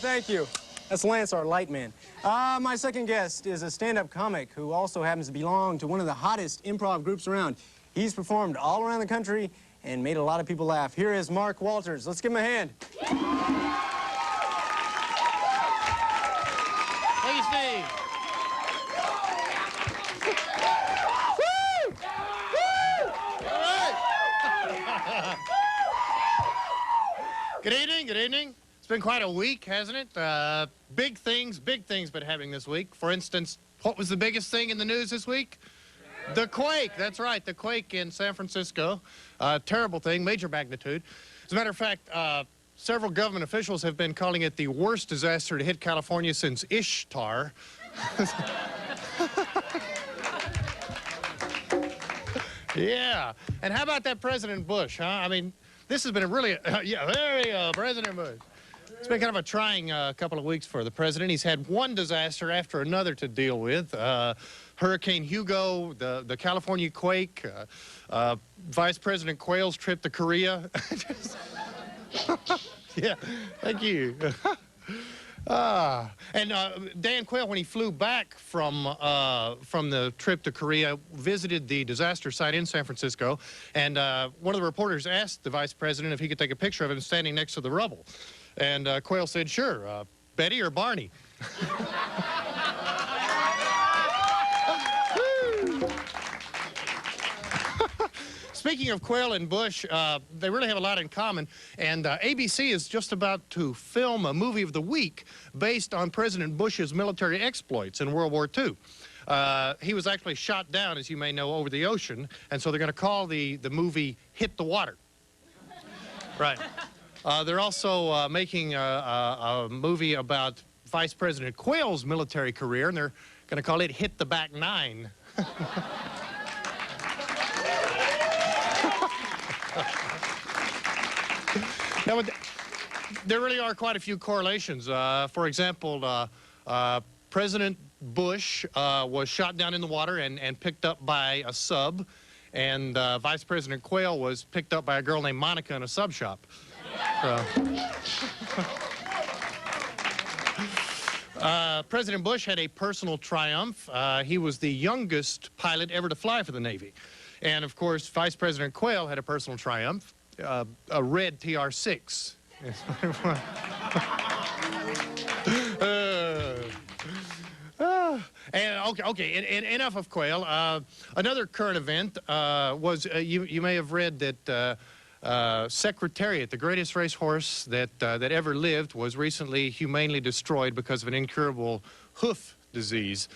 thank you. That's Lance, our light man. My second guest is a stand-up comic who also happens to belong to one of the hottest improv groups around. He's performed all around the country and made a lot of people laugh. Here is Mark Walters. Let's give him a hand. Thank you, Steve. Woo! Woo! All right. Good evening, good evening. It's been quite a week, hasn't it? Big things been happening this week. For instance, what was the biggest thing in the news this week? The quake, that's right, the quake in San Francisco. Terrible thing, major magnitude. As a matter of fact, several government officials have been calling it the worst disaster to hit California since Ishtar. Yeah, and how about that President Bush, huh? I mean, this has been a really, yeah, there we go, President Bush. It's been kind of a trying couple of weeks for the president. He's had one disaster after another to deal with. Hurricane Hugo, the California quake, Vice President Quayle's trip to Korea. Yeah, thank you. And Dan Quayle, when he flew back from the trip to Korea, visited the disaster site in San Francisco, and one of the reporters asked the vice president if he could take a picture of him standing next to the rubble. And Quayle said, sure, Betty or Barney? Speaking of Quayle and Bush, they really have a lot in common, and ABC is just about to film a movie of the week based on President Bush's military exploits in World War II. He was actually shot down, as you may know, over the ocean, and so they're going to call the movie Hit the Water. Right. They're also making a movie about Vice President Quayle's military career, and they're going to call it Hit the Back Nine. Now, there really are quite a few correlations. For example, President Bush was shot down in the water and picked up by a sub, and Vice President Quayle was picked up by a girl named Monica in a sub shop. President Bush had a personal triumph. He was the youngest pilot ever to fly for the Navy. And, of course, Vice President Quayle had a personal triumph, a red TR-6. And enough of Quayle. Another current event was, you may have read that Secretariat, the greatest racehorse that ever lived, was recently humanely destroyed because of an incurable hoof disease.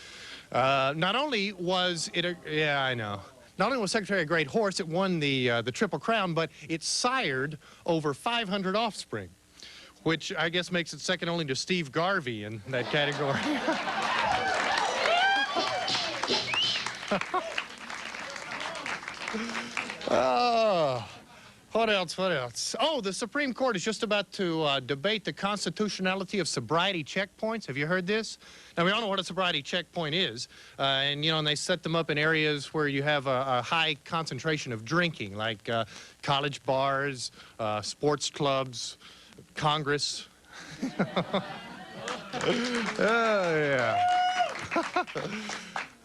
Not only was it yeah, I know. Not only was Secretariat a great horse, it won the Triple Crown, but it sired over 500 offspring, which I guess makes it second only to Steve Garvey in that category. Oh. What else? What else? Oh, the Supreme Court is just about to debate the constitutionality of sobriety checkpoints. Have you heard this? Now, we all know what a sobriety checkpoint is. And, you know, and they set them up in areas where you have a high concentration of drinking, like college bars, sports clubs, Congress.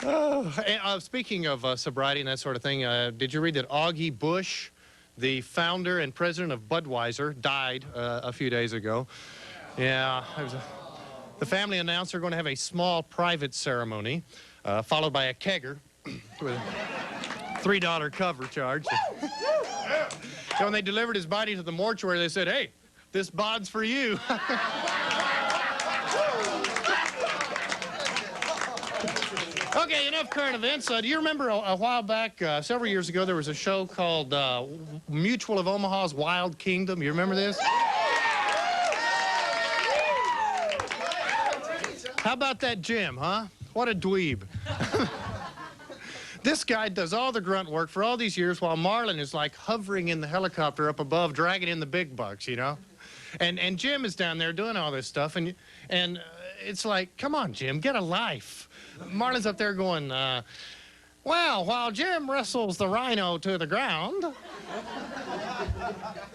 Oh, yeah. Speaking of sobriety and that sort of thing, did you read that Augie Bush, the founder and president of Budweiser, died a few days ago? Yeah, the family announced they're going to have a small private ceremony, followed by a kegger with a $3 cover charge. So when they delivered his body to the mortuary, they said, hey, this bod's for you. Okay, enough current events. Do you remember a while back, several years ago, there was a show called Mutual of Omaha's Wild Kingdom? You remember this? How about that Jim, huh? What a dweeb. This guy does all the grunt work for all these years while Marlon is like hovering in the helicopter up above, dragging in the big bucks, you know? And Jim is down there doing all this stuff, and it's like, come on, Jim, get a life. Marlon's up there going, well, while Jim wrestles the rhino to the ground,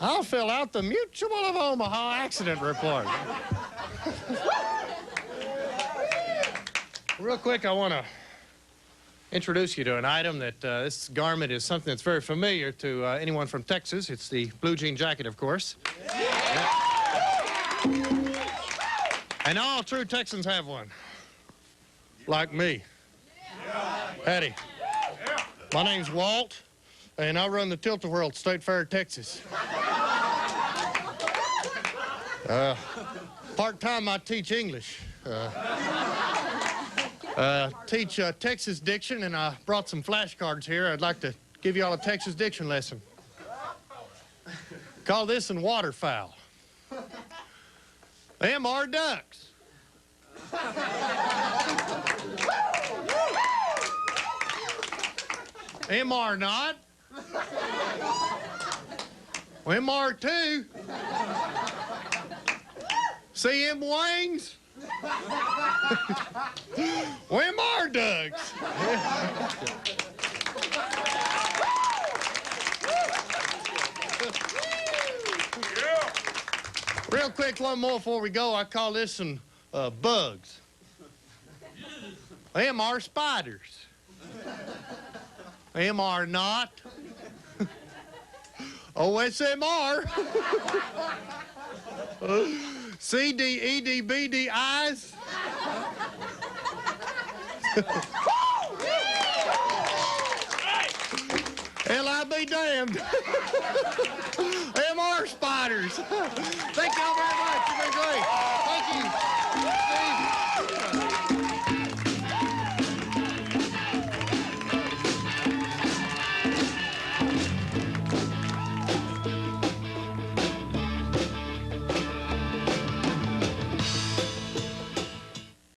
I'll fill out the Mutual of Omaha accident report. Real quick, I want to introduce you to an item that this garment is something that's very familiar to anyone from Texas. It's the blue jean jacket, of course. Yeah. And all true Texans have one. Like me. Howdy. My name's Walt, and I run the Tilt-A-Whirl at State Fair, Texas. Part-time, I teach English. Teach Texas diction, and I brought some flashcards here. I'd like to give you all a Texas diction lesson. Call this one waterfowl. Them are ducks. Them are not. Them are too. See them wings? Them are ducks. Real quick, one more before we go. I call this one bugs. Them are spiders. Them are not. OSMR. CDEDBD eyes. LIB damned. Them are spiders. Thank y'all very much. You've been great.